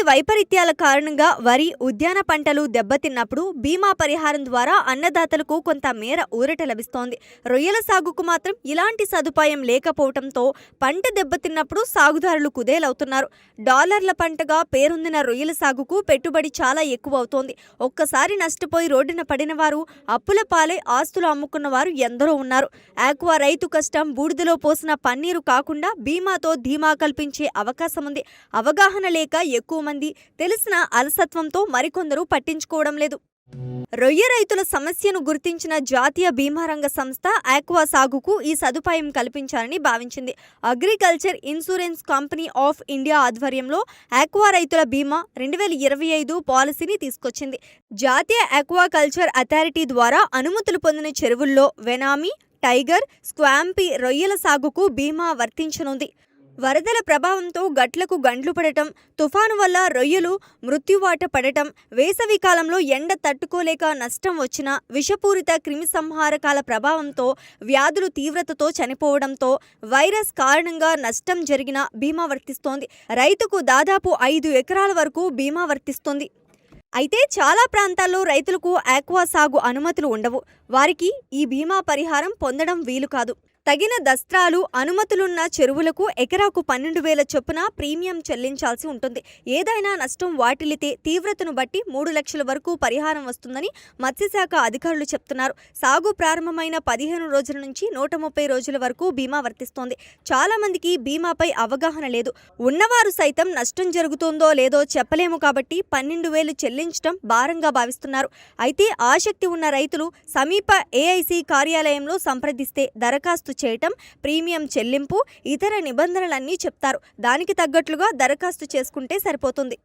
వైపరీత్యాల కారణంగా వరి, ఉద్యాన పంటలు దెబ్బతిన్నప్పుడు బీమా పరిహారం ద్వారా అన్నదాతలకు కొంత మేర ఊరట లభిస్తోంది. రొయ్యల సాగుకు మాత్రం ఇలాంటి సదుపాయం లేకపోవడంతో పంట దెబ్బతిన్నప్పుడు సాగుదారులు కుదేలవుతున్నారు. డాలర్ల పంటగా పేరొందిన రొయ్యల సాగుకు పెట్టుబడి చాలా ఎక్కువ అవుతోంది. ఒక్కసారి నష్టపోయి రోడ్డున పడిన వారు, అప్పుల పాలై ఆస్తులు అమ్ముకున్న వారు ఎందరో ఉన్నారు. ఆక్వా రైతు కష్టం బూడిదలో పోసిన పన్నీరు కాకుండా బీమాతో ధీమా కల్పించే అవకాశం ఉంది. అవగాహన లేక ఎక్కువ మంది, తెలిసిన అలసత్వంతో మరికొందరు పట్టించుకోవడం లేదు. రొయ్య రైతుల సమస్యను గుర్తించిన జాతీయ బీమా రంగ సంస్థ ఆక్వా సాగుకు ఈ సదుపాయం కల్పించాలని భావించింది. Agriculture insurance company of India ఆధ్వర్యంలో ఆక్వా రైతుల బీమా 2025 పాలసీని తీసుకొచ్చింది. జాతీయ ఆక్వాకల్చర్ అథారిటీ ద్వారా అనుమతులు పొందిన చెరువుల్లో వెనామీ, టైగర్, స్క్వాంపీ రొయ్యల సాగుకు బీమా వర్తించనుంది. వరదల ప్రభావంతో గట్లకు గండ్లు పడటం, తుఫాను వల్ల రొయ్యలు మృత్యువాట పడటం, వేసవి కాలంలో ఎండ తట్టుకోలేక నష్టం వచ్చినా, విషపూరిత క్రిమిసంహారకాల ప్రభావంతో వ్యాధులు తీవ్రతతో చనిపోవడంతో, వైరస్ కారణంగా నష్టం జరిగినా బీమా వర్తిస్తోంది. రైతుకు దాదాపు 5 ఎకరాల వరకు బీమా వర్తిస్తుంది. అయితే చాలా ప్రాంతాల్లో రైతులకు ఆక్వా సాగు అనుమతులు ఉండవు. వారికి ఈ బీమా పరిహారం పొందడం వీలు కాదు. తగిన దస్త్రాలు, అనుమతులున్న చెరువులకు ఎకరాకు 12,000 చొప్పున ప్రీమియం చెల్లించాల్సి ఉంటుంది. ఏదైనా నష్టం వాటిల్లితే తీవ్రతను బట్టి 3 లక్షల వరకు పరిహారం వస్తుందని మత్స్యశాఖ అధికారులు చెప్తున్నారు. సాగు ప్రారంభమైన 15 రోజుల నుంచి 130 రోజుల వరకు బీమా వర్తిస్తోంది. చాలా మందికి బీమాపై అవగాహన లేదు. ఉన్నవారు సైతం నష్టం జరుగుతుందో లేదో చెప్పలేము కాబట్టి 12,000 చెల్లించడం భారంగా భావిస్తున్నారు. అయితే ఆసక్తి ఉన్న రైతులు సమీప ఏఐసి కార్యాలయంలో సంప్రదిస్తే దరఖాస్తు చేయటం, ప్రీమియం చెల్లింపు, ఇతర నిబంధనలన్నీ చెప్తారు. దానికి తగ్గట్లుగా దరఖాస్తు చేసుకుంటే సరిపోతుంది.